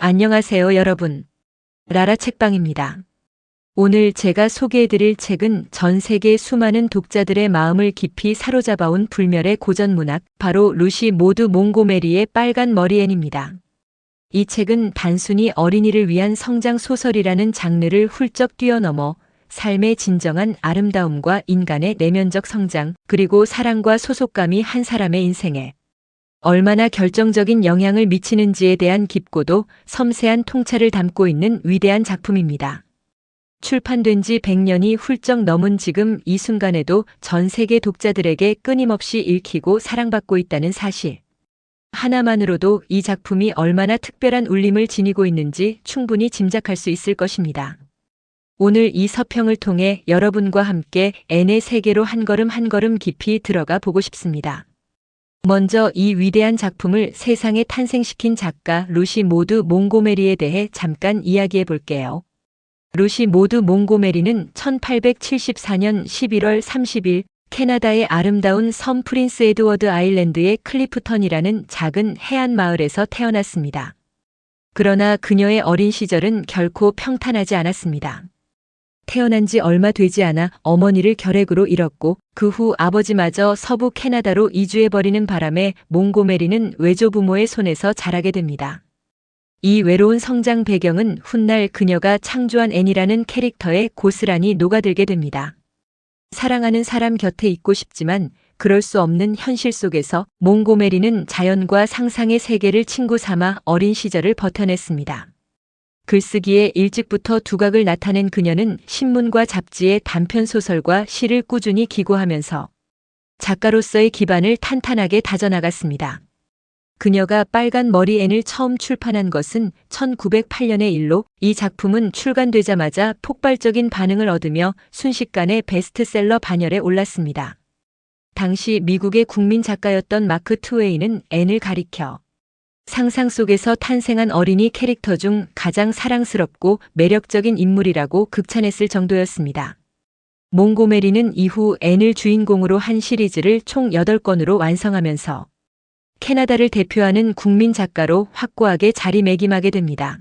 안녕하세요, 여러분. 라라 책방입니다. 오늘 제가 소개해드릴 책은 전 세계 수많은 독자들의 마음을 깊이 사로잡아온 불멸의 고전 문학, 바로 루시 모드 몽고메리의 빨간 머리 앤입니다. 이 책은 단순히 어린이를 위한 성장 소설이라는 장르를 훌쩍 뛰어넘어 삶의 진정한 아름다움과 인간의 내면적 성장, 그리고 사랑과 소속감이 한 사람의 인생에 얼마나 결정적인 영향을 미치는지에 대한 깊고도 섬세한 통찰을 담고 있는 위대한 작품입니다. 출판된 지 100년이 훌쩍 넘은 지금 이 순간에도 전 세계 독자들에게 끊임없이 읽히고 사랑받고 있다는 사실 하나만으로도 이 작품이 얼마나 특별한 울림을 지니고 있는지 충분히 짐작할 수 있을 것입니다. 오늘 이 서평을 통해 여러분과 함께 앤의 세계로 한 걸음 깊이 들어가 보고 싶습니다. 먼저 이 위대한 작품을 세상에 탄생시킨 작가 루시 모드 몽고메리에 대해 잠깐 이야기해 볼게요. 루시 모드 몽고메리는 1874년 11월 30일 캐나다의 아름다운 섬 프린스 에드워드 아일랜드의 클리프턴이라는 작은 해안 마을에서 태어났습니다. 그러나 그녀의 어린 시절은 결코 평탄하지 않았습니다. 태어난 지 얼마 되지 않아 어머니를 결핵으로 잃었고 그 후 아버지마저 서부 캐나다로 이주해버리는 바람에 몽고메리는 외조부모의 손에서 자라게 됩니다. 이 외로운 성장 배경은 훗날 그녀가 창조한 앤이라는 캐릭터에 고스란히 녹아들게 됩니다. 사랑하는 사람 곁에 있고 싶지만 그럴 수 없는 현실 속에서 몽고메리는 자연과 상상의 세계를 친구 삼아 어린 시절을 버텨냈습니다. 글쓰기에 일찍부터 두각을 나타낸 그녀는 신문과 잡지의 단편소설과 시를 꾸준히 기고하면서 작가로서의 기반을 탄탄하게 다져나갔습니다. 그녀가 빨간 머리 앤을 처음 출판한 것은 1908년의 일로 이 작품은 출간되자마자 폭발적인 반응을 얻으며 순식간에 베스트셀러 반열에 올랐습니다. 당시 미국의 국민 작가였던 마크 트웨인은 앤을 가리켜 상상 속에서 탄생한 어린이 캐릭터 중 가장 사랑스럽고 매력적인 인물이라고 극찬했을 정도였습니다. 몽고메리는 이후 앤을 주인공으로 한 시리즈를 총 8권으로 완성하면서 캐나다를 대표하는 국민 작가로 확고하게 자리매김하게 됩니다.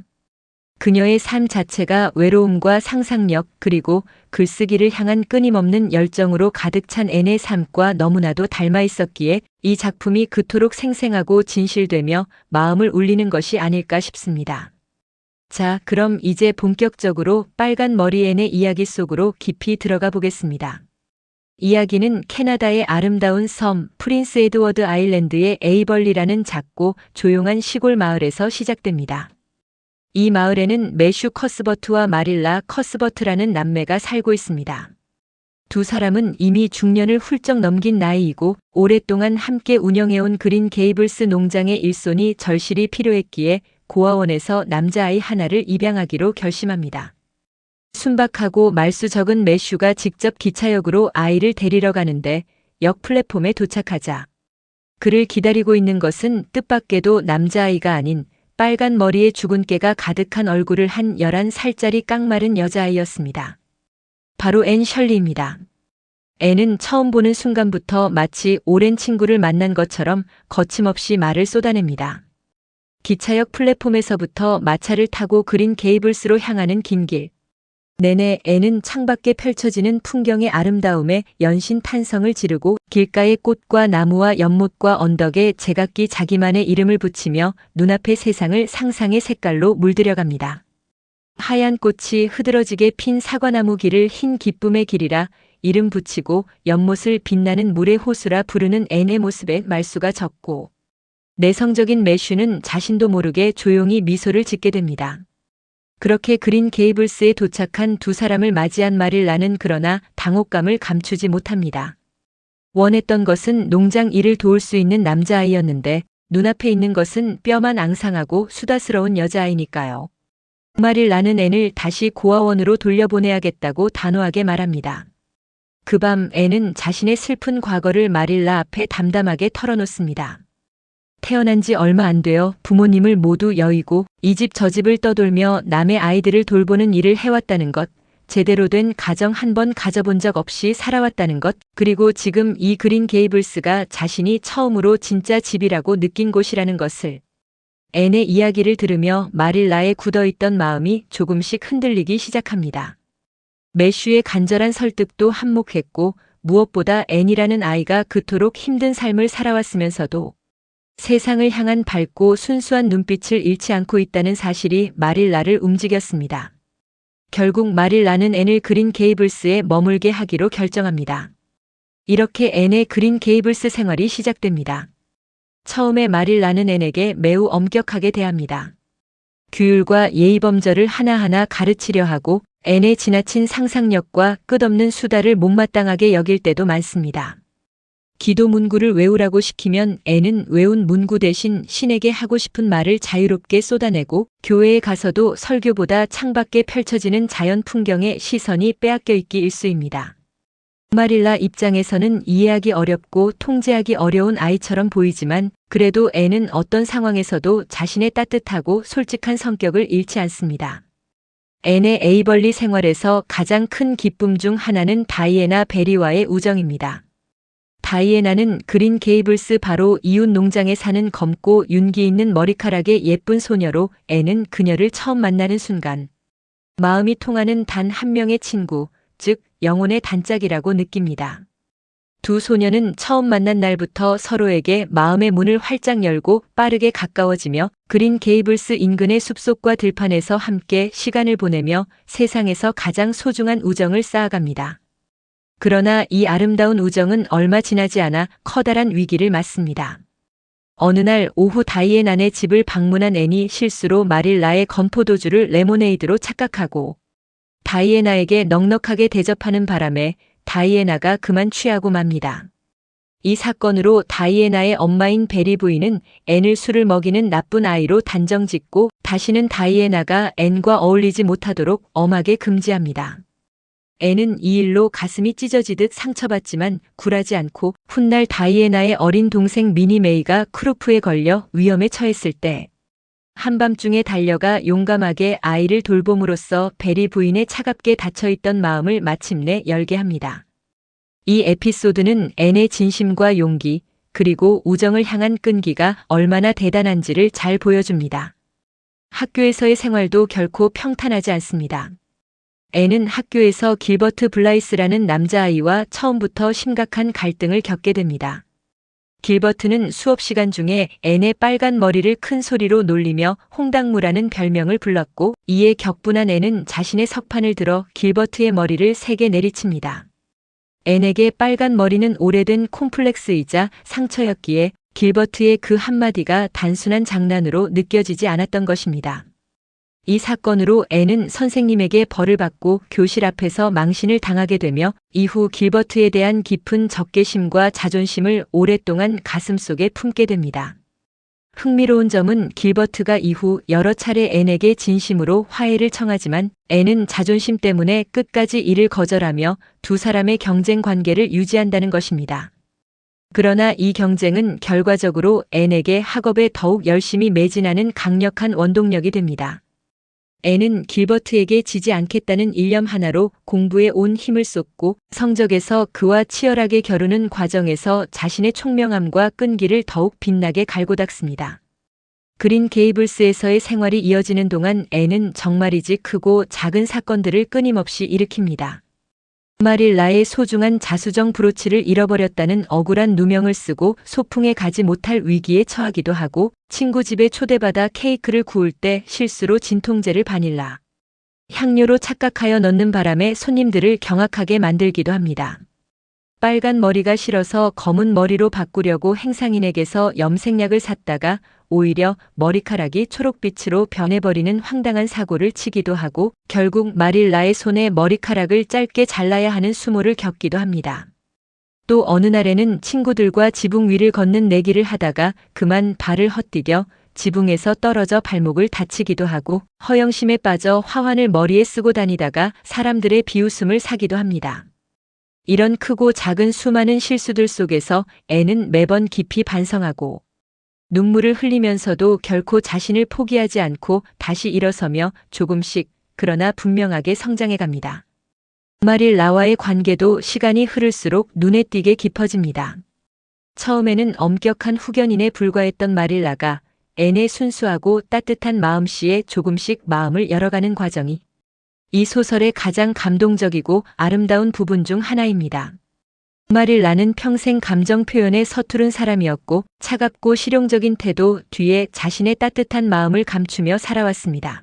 그녀의 삶 자체가 외로움과 상상력 그리고 글쓰기를 향한 끊임없는 열정으로 가득 찬 앤의 삶과 너무나도 닮아 있었기에 이 작품이 그토록 생생하고 진실되며 마음을 울리는 것이 아닐까 싶습니다. 자, 그럼 이제 본격적으로 빨간 머리 앤의 이야기 속으로 깊이 들어가 보겠습니다. 이야기는 캐나다의 아름다운 섬 프린스 에드워드 아일랜드의 에이벌리라는 작고 조용한 시골 마을에서 시작됩니다. 이 마을에는 매슈 커스버트와 마릴라 커스버트라는 남매가 살고 있습니다. 두 사람은 이미 중년을 훌쩍 넘긴 나이이고 오랫동안 함께 운영해온 그린 게이블스 농장의 일손이 절실히 필요했기에 고아원에서 남자아이 하나를 입양하기로 결심합니다. 순박하고 말수 적은 매슈가 직접 기차역으로 아이를 데리러 가는데 역 플랫폼에 도착하자 그를 기다리고 있는 것은 뜻밖에도 남자아이가 아닌 빨간 머리에 주근깨가 가득한 얼굴을 한 11살짜리 깡마른 여자아이였습니다. 바로 앤 셜리입니다. 앤은 처음 보는 순간부터 마치 오랜 친구를 만난 것처럼 거침없이 말을 쏟아냅니다. 기차역 플랫폼에서부터 마차를 타고 그린 게이블스로 향하는 긴 길. 내내 앤은 창밖에 펼쳐지는 풍경의 아름다움에 연신탄성을 지르고 길가의 꽃과 나무와 연못과 언덕에 제각기 자기만의 이름을 붙이며 눈앞의 세상을 상상의 색깔로 물들여갑니다. 하얀 꽃이 흐드러지게 핀 사과나무 길을 흰 기쁨의 길이라 이름 붙이고 연못을 빛나는 물의 호수라 부르는 앤의 모습에 말수가 적고 내성적인 매슈는 자신도 모르게 조용히 미소를 짓게 됩니다. 그렇게 그린 게이블스에 도착한 두 사람을 맞이한 마릴라는 그러나 당혹감을 감추지 못합니다. 원했던 것은 농장 일을 도울 수 있는 남자아이였는데 눈앞에 있는 것은 뼈만 앙상하고 수다스러운 여자아이니까요. 마릴라는 앤을 다시 고아원으로 돌려보내야겠다고 단호하게 말합니다. 그 밤 앤은 자신의 슬픈 과거를 마릴라 앞에 담담하게 털어놓습니다. 태어난 지 얼마 안 되어 부모님을 모두 여의고 이 집 저 집을 떠돌며 남의 아이들을 돌보는 일을 해왔다는 것, 제대로 된 가정 한 번 가져본 적 없이 살아왔다는 것, 그리고 지금 이 그린 게이블스가 자신이 처음으로 진짜 집이라고 느낀 곳이라는 것을 앤의 이야기를 들으며 마릴라의 굳어있던 마음이 조금씩 흔들리기 시작합니다. 매슈의 간절한 설득도 한몫했고 무엇보다 앤이라는 아이가 그토록 힘든 삶을 살아왔으면서도 세상을 향한 밝고 순수한 눈빛을 잃지 않고 있다는 사실이 마릴라를 움직였습니다. 결국 마릴라는 앤을 그린 게이블스에 머물게 하기로 결정합니다. 이렇게 앤의 그린 게이블스 생활이 시작됩니다. 처음에 마릴라는 앤에게 매우 엄격하게 대합니다. 규율과 예의범절을 하나하나 가르치려 하고 앤의 지나친 상상력과 끝없는 수다를 못마땅하게 여길 때도 많습니다. 기도 문구를 외우라고 시키면 앤은 외운 문구 대신 신에게 하고 싶은 말을 자유롭게 쏟아내고 교회에 가서도 설교보다 창밖에 펼쳐지는 자연 풍경에 시선이 빼앗겨 있기 일쑤입니다. 마릴라 입장에서는 이해하기 어렵고 통제하기 어려운 아이처럼 보이지만 그래도 앤은 어떤 상황에서도 자신의 따뜻하고 솔직한 성격을 잃지 않습니다. 앤의 에이벌리 생활에서 가장 큰 기쁨 중 하나는 다이애나 베리와의 우정입니다. 다이애나는 그린 게이블스 바로 이웃 농장에 사는 검고 윤기 있는 머리카락의 예쁜 소녀로 앤은 그녀를 처음 만나는 순간 마음이 통하는 단 한 명의 친구, 즉 영혼의 단짝이라고 느낍니다. 두 소녀는 처음 만난 날부터 서로에게 마음의 문을 활짝 열고 빠르게 가까워지며 그린 게이블스 인근의 숲속과 들판에서 함께 시간을 보내며 세상에서 가장 소중한 우정을 쌓아갑니다. 그러나 이 아름다운 우정은 얼마 지나지 않아 커다란 위기를 맞습니다. 어느 날 오후 다이애나네 집을 방문한 앤이 실수로 마릴라의 건포도주를 레모네이드로 착각하고 다이애나에게 넉넉하게 대접하는 바람에 다이애나가 그만 취하고 맙니다. 이 사건으로 다이애나의 엄마인 베리 부인은 앤을 술을 먹이는 나쁜 아이로 단정짓고 다시는 다이애나가 앤과 어울리지 못하도록 엄하게 금지합니다. 앤은 이 일로 가슴이 찢어지듯 상처받지만 굴하지 않고 훗날 다이애나의 어린 동생 미니 메이가 크루프에 걸려 위험에 처했을 때 한밤중에 달려가 용감하게 아이를 돌봄으로써 베리 부인의 차갑게 닫혀있던 마음을 마침내 열게 합니다. 이 에피소드는 앤의 진심과 용기 그리고 우정을 향한 끈기가 얼마나 대단한지를 잘 보여줍니다. 학교에서의 생활도 결코 평탄하지 않습니다. 앤은 학교에서 길버트 블라이스라는 남자아이와 처음부터 심각한 갈등을 겪게 됩니다. 길버트는 수업 시간 중에 앤의 빨간 머리를 큰 소리로 놀리며 홍당무라는 별명을 불렀고 이에 격분한 앤은 자신의 석판을 들어 길버트의 머리를 세게 내리칩니다. 앤에게 빨간 머리는 오래된 콤플렉스이자 상처였기에 길버트의 그 한마디가 단순한 장난으로 느껴지지 않았던 것입니다. 이 사건으로 앤은 선생님에게 벌을 받고 교실 앞에서 망신을 당하게 되며 이후 길버트에 대한 깊은 적개심과 자존심을 오랫동안 가슴속에 품게 됩니다. 흥미로운 점은 길버트가 이후 여러 차례 앤에게 진심으로 화해를 청하지만 앤은 자존심 때문에 끝까지 이를 거절하며 두 사람의 경쟁 관계를 유지한다는 것입니다. 그러나 이 경쟁은 결과적으로 앤에게 학업에 더욱 열심히 매진하는 강력한 원동력이 됩니다. 앤은 길버트에게 지지 않겠다는 일념 하나로 공부에 온 힘을 쏟고 성적에서 그와 치열하게 겨루는 과정에서 자신의 총명함과 끈기를 더욱 빛나게 갈고 닦습니다. 그린 게이블스에서의 생활이 이어지는 동안 앤은 정말이지 크고 작은 사건들을 끊임없이 일으킵니다. 마릴라의 소중한 자수정 브로치를 잃어버렸다는 억울한 누명을 쓰고 소풍에 가지 못할 위기에 처하기도 하고 친구 집에 초대받아 케이크를 구울 때 실수로 진통제를 바닐라 향료로 착각하여 넣는 바람에 손님들을 경악하게 만들기도 합니다. 빨간 머리가 싫어서 검은 머리로 바꾸려고 행상인에게서 염색약을 샀다가 오히려 머리카락이 초록빛으로 변해버리는 황당한 사고를 치기도 하고 결국 마릴라의 손에 머리카락을 짧게 잘라야 하는 수모를 겪기도 합니다. 또 어느 날에는 친구들과 지붕 위를 걷는 내기를 하다가 그만 발을 헛디뎌 지붕에서 떨어져 발목을 다치기도 하고 허영심에 빠져 화환을 머리에 쓰고 다니다가 사람들의 비웃음을 사기도 합니다. 이런 크고 작은 수많은 실수들 속에서 앤은 매번 깊이 반성하고 눈물을 흘리면서도 결코 자신을 포기하지 않고 다시 일어서며 조금씩 그러나 분명하게 성장해 갑니다. 마릴라와의 관계도 시간이 흐를수록 눈에 띄게 깊어집니다. 처음에는 엄격한 후견인에 불과했던 마릴라가 앤의 순수하고 따뜻한 마음씨에 조금씩 마음을 열어가는 과정이 이 소설의 가장 감동적이고 아름다운 부분 중 하나입니다. 마릴라는 평생 감정 표현에 서투른 사람이었고 차갑고 실용적인 태도 뒤에 자신의 따뜻한 마음을 감추며 살아왔습니다.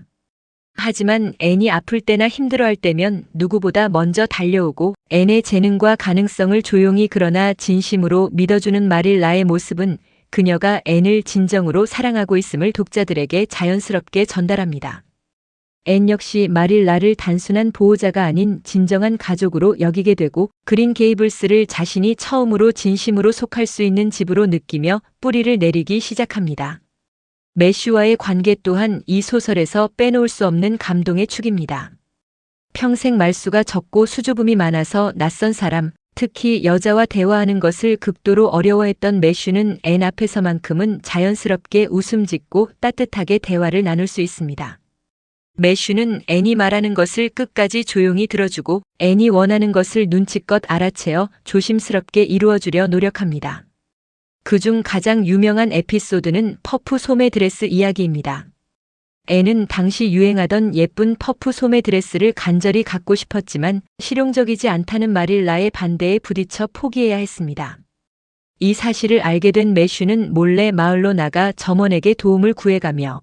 하지만 앤이 아플 때나 힘들어할 때면 누구보다 먼저 달려오고 앤의 재능과 가능성을 조용히 그러나 진심으로 믿어주는 마릴라의 모습은 그녀가 앤을 진정으로 사랑하고 있음을 독자들에게 자연스럽게 전달합니다. 앤 역시 마릴라를 단순한 보호자가 아닌 진정한 가족으로 여기게 되고 그린 게이블스를 자신이 처음으로 진심으로 속할 수 있는 집으로 느끼며 뿌리를 내리기 시작합니다. 매슈와의 관계 또한 이 소설에서 빼놓을 수 없는 감동의 축입니다. 평생 말수가 적고 수줍음이 많아서 낯선 사람, 특히 여자와 대화하는 것을 극도로 어려워했던 매슈는 앤 앞에서만큼은 자연스럽게 웃음 짓고 따뜻하게 대화를 나눌 수 있습니다. 매슈는 앤이 말하는 것을 끝까지 조용히 들어주고 앤이 원하는 것을 눈치껏 알아채어 조심스럽게 이루어주려 노력합니다. 그중 가장 유명한 에피소드는 퍼프 소매 드레스 이야기입니다. 앤은 당시 유행하던 예쁜 퍼프 소매 드레스를 간절히 갖고 싶었지만 실용적이지 않다는 마릴라의 반대에 부딪혀 포기해야 했습니다. 이 사실을 알게 된 매슈는 몰래 마을로 나가 점원에게 도움을 구해가며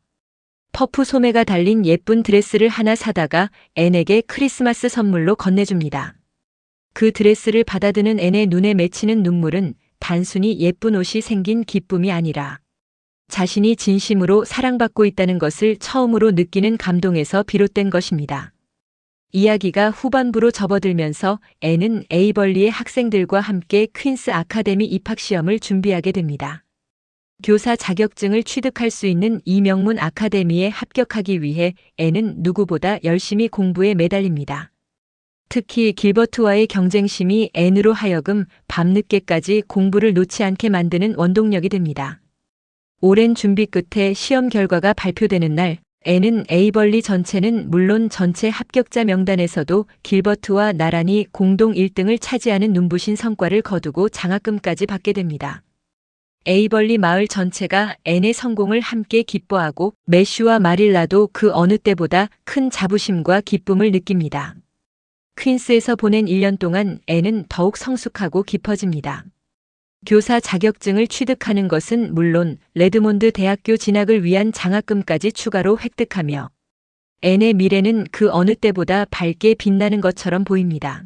퍼프 소매가 달린 예쁜 드레스를 하나 사다가 앤에게 크리스마스 선물로 건네줍니다. 그 드레스를 받아드는 앤의 눈에 맺히는 눈물은 단순히 예쁜 옷이 생긴 기쁨이 아니라 자신이 진심으로 사랑받고 있다는 것을 처음으로 느끼는 감동에서 비롯된 것입니다. 이야기가 후반부로 접어들면서 앤은 에이벌리의 학생들과 함께 퀸스 아카데미 입학시험을 준비하게 됩니다. 교사 자격증을 취득할 수 있는 이 명문 아카데미에 합격하기 위해 앤은 누구보다 열심히 공부에 매달립니다. 특히 길버트와의 경쟁심이 앤으로 하여금 밤늦게까지 공부를 놓지 않게 만드는 원동력이 됩니다. 오랜 준비 끝에 시험 결과가 발표되는 날, 앤은 에이벌리 전체는 물론 전체 합격자 명단에서도 길버트와 나란히 공동 1등을 차지하는 눈부신 성과를 거두고 장학금까지 받게 됩니다. 에이벌리 마을 전체가 앤의 성공을 함께 기뻐하고 매슈와 마릴라도 그 어느 때보다 큰 자부심과 기쁨을 느낍니다. 퀸스에서 보낸 1년 동안 앤은 더욱 성숙하고 깊어집니다. 교사 자격증을 취득하는 것은 물론 레드몬드 대학교 진학을 위한 장학금까지 추가로 획득하며 앤의 미래는 그 어느 때보다 밝게 빛나는 것처럼 보입니다.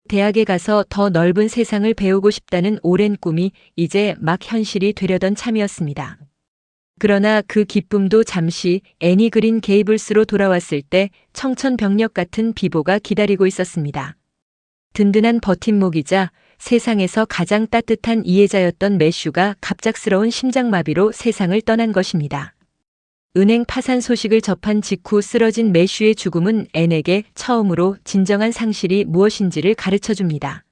대학에 가서 더 넓은 세상을 배우고 싶다는 오랜 꿈이 이제 막 현실이 되려던 참이었습니다. 그러나 그 기쁨도 잠시 앤이 그린 게이블스로 돌아왔을 때 청천벽력 같은 비보가 기다리고 있었습니다. 든든한 버팀목이자 세상에서 가장 따뜻한 이해자였던 매슈가 갑작스러운 심장마비로 세상을 떠난 것입니다. 은행 파산 소식을 접한 직후 쓰러진 매슈의 죽음은 앤에게 처음으로 진정한 상실이 무엇인지를 가르쳐줍니다.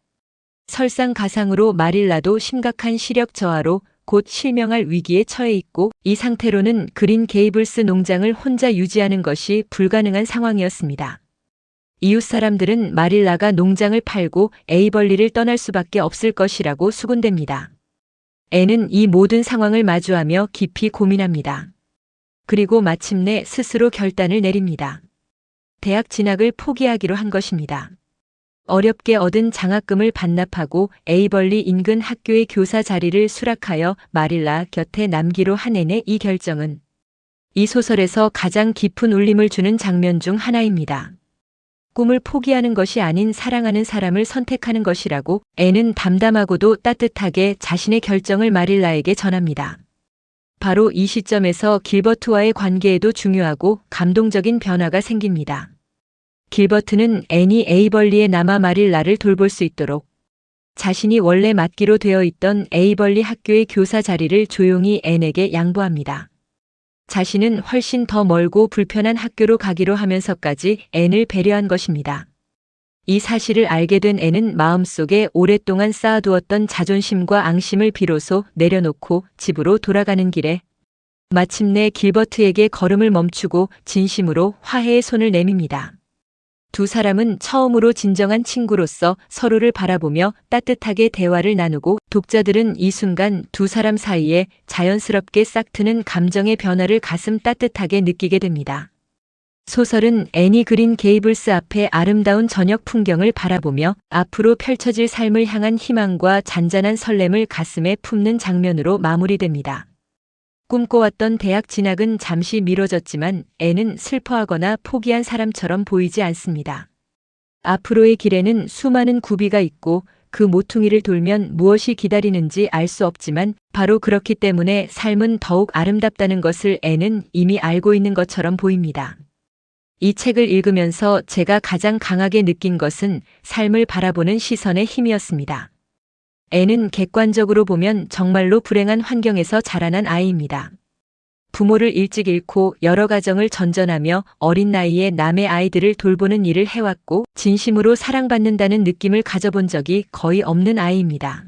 설상가상으로 마릴라도 심각한 시력 저하로 곧 실명할 위기에 처해 있고 이 상태로는 그린 게이블스 농장을 혼자 유지하는 것이 불가능한 상황이었습니다. 이웃 사람들은 마릴라가 농장을 팔고 에이벌리를 떠날 수밖에 없을 것이라고 수군댑니다. 앤은 이 모든 상황을 마주하며 깊이 고민합니다. 그리고 마침내 스스로 결단을 내립니다. 대학 진학을 포기하기로 한 것입니다. 어렵게 얻은 장학금을 반납하고 에이벌리 인근 학교의 교사 자리를 수락하여 마릴라 곁에 남기로 한 앤의 이 결정은 이 소설에서 가장 깊은 울림을 주는 장면 중 하나입니다. 꿈을 포기하는 것이 아닌 사랑하는 사람을 선택하는 것이라고 앤은 담담하고도 따뜻하게 자신의 결정을 마릴라에게 전합니다. 바로 이 시점에서 길버트와의 관계에도 중요하고 감동적인 변화가 생깁니다. 길버트는 앤이 에이벌리에 남아 마릴라를 돌볼 수 있도록 자신이 원래 맡기로 되어 있던 에이벌리 학교의 교사 자리를 조용히 앤에게 양보합니다. 자신은 훨씬 더 멀고 불편한 학교로 가기로 하면서까지 앤을 배려한 것입니다. 이 사실을 알게 된 앤은 마음속에 오랫동안 쌓아두었던 자존심과 앙심을 비로소 내려놓고 집으로 돌아가는 길에 마침내 길버트에게 걸음을 멈추고 진심으로 화해의 손을 내밉니다. 두 사람은 처음으로 진정한 친구로서 서로를 바라보며 따뜻하게 대화를 나누고 독자들은 이 순간 두 사람 사이에 자연스럽게 싹트는 감정의 변화를 가슴 따뜻하게 느끼게 됩니다. 소설은 애니 그린 게이블스 앞의 아름다운 저녁 풍경을 바라보며 앞으로 펼쳐질 삶을 향한 희망과 잔잔한 설렘을 가슴에 품는 장면으로 마무리됩니다. 꿈꿔왔던 대학 진학은 잠시 미뤄졌지만 애는 슬퍼하거나 포기한 사람처럼 보이지 않습니다. 앞으로의 길에는 수많은 구비가 있고 그 모퉁이를 돌면 무엇이 기다리는지 알 수 없지만 바로 그렇기 때문에 삶은 더욱 아름답다는 것을 애는 이미 알고 있는 것처럼 보입니다. 이 책을 읽으면서 제가 가장 강하게 느낀 것은 삶을 바라보는 시선의 힘이었습니다. 애는 객관적으로 보면 정말로 불행한 환경에서 자라난 아이입니다. 부모를 일찍 잃고 여러 가정을 전전하며 어린 나이에 남의 아이들을 돌보는 일을 해왔고 진심으로 사랑받는다는 느낌을 가져본 적이 거의 없는 아이입니다.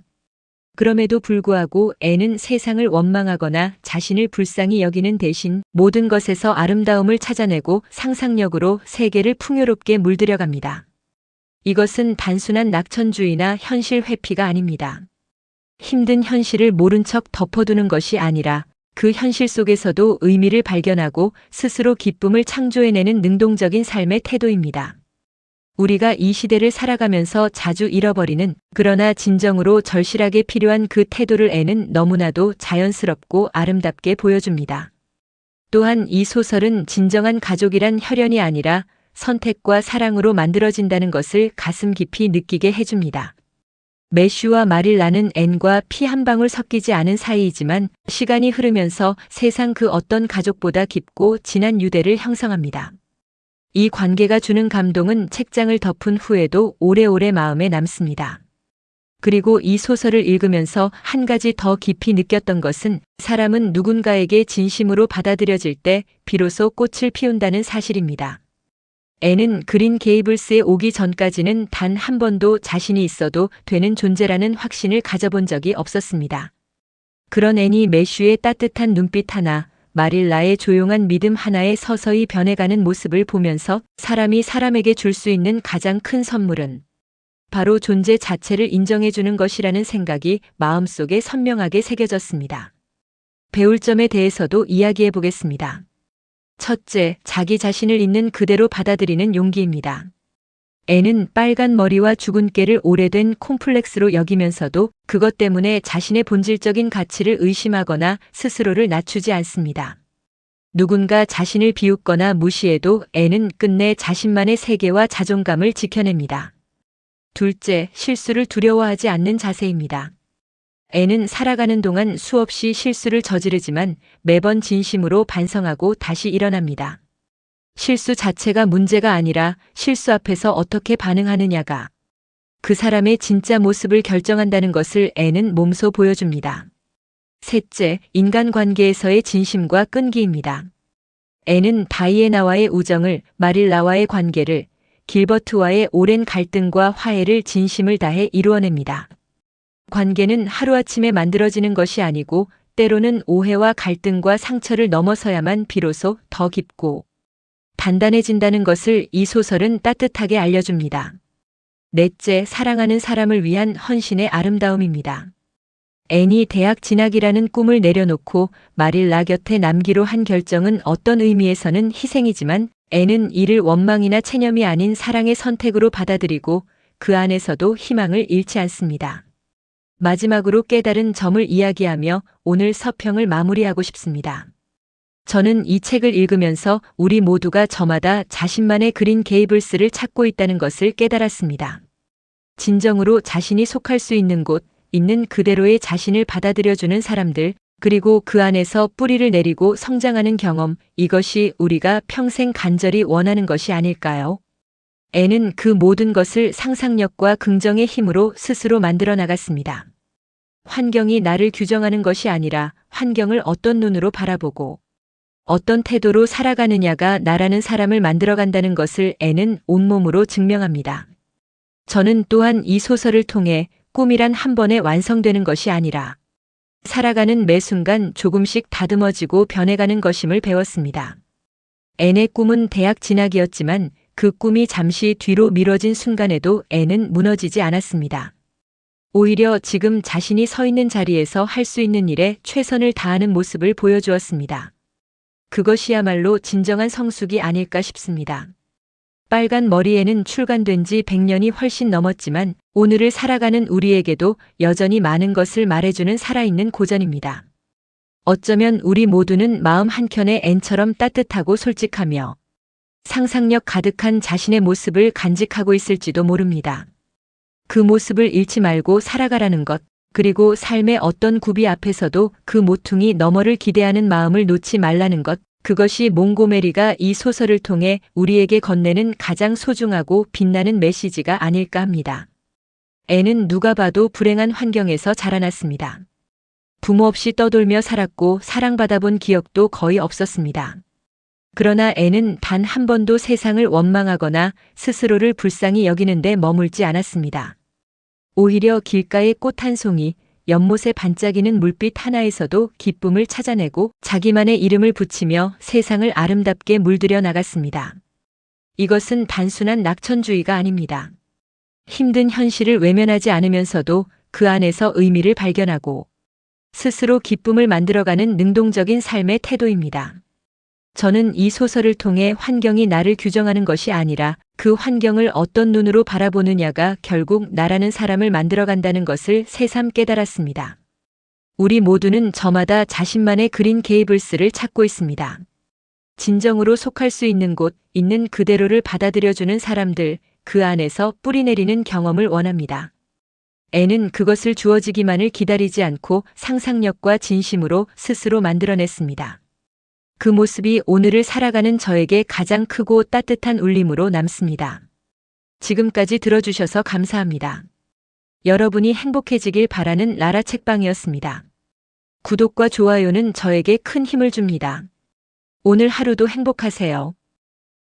그럼에도 불구하고 애는 세상을 원망하거나 자신을 불쌍히 여기는 대신 모든 것에서 아름다움을 찾아내고 상상력으로 세계를 풍요롭게 물들여갑니다. 이것은 단순한 낙천주의나 현실 회피가 아닙니다. 힘든 현실을 모른 척 덮어두는 것이 아니라 그 현실 속에서도 의미를 발견하고 스스로 기쁨을 창조해내는 능동적인 삶의 태도입니다. 우리가 이 시대를 살아가면서 자주 잃어버리는 그러나 진정으로 절실하게 필요한 그 태도를 애는 너무나도 자연스럽고 아름답게 보여줍니다. 또한 이 소설은 진정한 가족이란 혈연이 아니라 선택과 사랑으로 만들어진다는 것을 가슴 깊이 느끼게 해줍니다. 매슈와 마릴라는 앤과 피 한 방울 섞이지 않은 사이이지만 시간이 흐르면서 세상 그 어떤 가족보다 깊고 진한 유대를 형성합니다. 이 관계가 주는 감동은 책장을 덮은 후에도 오래오래 마음에 남습니다. 그리고 이 소설을 읽으면서 한 가지 더 깊이 느꼈던 것은 사람은 누군가에게 진심으로 받아들여질 때 비로소 꽃을 피운다는 사실입니다. 애는 그린 게이블스에 오기 전까지는 단 한 번도 자신이 있어도 되는 존재라는 확신을 가져본 적이 없었습니다. 그런 애니 매슈의 따뜻한 눈빛 하나, 마릴라의 조용한 믿음 하나에 서서히 변해가는 모습을 보면서 사람이 사람에게 줄 수 있는 가장 큰 선물은 바로 존재 자체를 인정해주는 것이라는 생각이 마음속에 선명하게 새겨졌습니다. 배울 점에 대해서도 이야기해 보겠습니다. 첫째, 자기 자신을 있는 그대로 받아들이는 용기입니다. 애는 빨간 머리와 죽은 깨를 오래된 콤플렉스로 여기면서도 그것 때문에 자신의 본질적인 가치를 의심하거나 스스로를 낮추지 않습니다. 누군가 자신을 비웃거나 무시해도 애는 끝내 자신만의 세계와 자존감을 지켜냅니다. 둘째, 실수를 두려워하지 않는 자세입니다. 애는 살아가는 동안 수없이 실수를 저지르지만 매번 진심으로 반성하고 다시 일어납니다. 실수 자체가 문제가 아니라 실수 앞에서 어떻게 반응하느냐가 그 사람의 진짜 모습을 결정한다는 것을 애는 몸소 보여줍니다. 셋째, 인간관계에서의 진심과 끈기입니다. 애는 다이애나와의 우정을, 마릴라와의 관계를, 길버트와의 오랜 갈등과 화해를 진심을 다해 이루어냅니다. 관계는 하루아침에 만들어지는 것이 아니고 때로는 오해와 갈등과 상처를 넘어서야만 비로소 더 깊고 단단해진다는 것을 이 소설은 따뜻하게 알려줍니다. 넷째, 사랑하는 사람을 위한 헌신의 아름다움입니다. 앤이 대학 진학이라는 꿈을 내려놓고 마릴라 곁에 남기로 한 결정은 어떤 의미에서는 희생이지만 앤은 이를 원망이나 체념이 아닌 사랑의 선택으로 받아들이고 그 안에서도 희망을 잃지 않습니다. 마지막으로 깨달은 점을 이야기하며 오늘 서평을 마무리하고 싶습니다. 저는 이 책을 읽으면서 우리 모두가 저마다 자신만의 그린 게이블스를 찾고 있다는 것을 깨달았습니다. 진정으로 자신이 속할 수 있는 곳, 있는 그대로의 자신을 받아들여주는 사람들, 그리고 그 안에서 뿌리를 내리고 성장하는 경험, 이것이 우리가 평생 간절히 원하는 것이 아닐까요? 애는 그 모든 것을 상상력과 긍정의 힘으로 스스로 만들어 나갔습니다. 환경이 나를 규정하는 것이 아니라 환경을 어떤 눈으로 바라보고 어떤 태도로 살아가느냐가 나라는 사람을 만들어간다는 것을 애는 온몸으로 증명합니다. 저는 또한 이 소설을 통해 꿈이란 한 번에 완성되는 것이 아니라 살아가는 매 순간 조금씩 다듬어지고 변해가는 것임을 배웠습니다. 앤의 꿈은 대학 진학이었지만 그 꿈이 잠시 뒤로 미뤄진 순간에도 애는 무너지지 않았습니다. 오히려 지금 자신이 서 있는 자리에서 할 수 있는 일에 최선을 다하는 모습을 보여주었습니다. 그것이야말로 진정한 성숙이 아닐까 싶습니다. 빨간 머리에는 출간된 지 100년이 훨씬 넘었지만 오늘을 살아가는 우리에게도 여전히 많은 것을 말해주는 살아있는 고전입니다. 어쩌면 우리 모두는 마음 한켠에 앤처럼 따뜻하고 솔직하며 상상력 가득한 자신의 모습을 간직하고 있을지도 모릅니다. 그 모습을 잃지 말고 살아가라는 것, 그리고 삶의 어떤 구비 앞에서도 그 모퉁이 너머를 기대하는 마음을 놓지 말라는 것, 그것이 몽고메리가 이 소설을 통해 우리에게 건네는 가장 소중하고 빛나는 메시지가 아닐까 합니다. 앤은 누가 봐도 불행한 환경에서 자라났습니다. 부모 없이 떠돌며 살았고 사랑받아본 기억도 거의 없었습니다. 그러나 앤은 단 한 번도 세상을 원망하거나 스스로를 불쌍히 여기는 데 머물지 않았습니다. 오히려 길가의 꽃 한 송이, 연못에 반짝이는 물빛 하나에서도 기쁨을 찾아내고 자기만의 이름을 붙이며 세상을 아름답게 물들여 나갔습니다. 이것은 단순한 낙천주의가 아닙니다. 힘든 현실을 외면하지 않으면서도 그 안에서 의미를 발견하고 스스로 기쁨을 만들어가는 능동적인 삶의 태도입니다. 저는 이 소설을 통해 환경이 나를 규정하는 것이 아니라 그 환경을 어떤 눈으로 바라보느냐가 결국 나라는 사람을 만들어간다는 것을 새삼 깨달았습니다. 우리 모두는 저마다 자신만의 그린 게이블스를 찾고 있습니다. 진정으로 속할 수 있는 곳, 있는 그대로를 받아들여주는 사람들, 그 안에서 뿌리내리는 경험을 원합니다. 앤은 그것을 주어지기만을 기다리지 않고 상상력과 진심으로 스스로 만들어냈습니다. 그 모습이 오늘을 살아가는 저에게 가장 크고 따뜻한 울림으로 남습니다. 지금까지 들어주셔서 감사합니다. 여러분이 행복해지길 바라는 라라 책방이었습니다. 구독과 좋아요는 저에게 큰 힘을 줍니다. 오늘 하루도 행복하세요.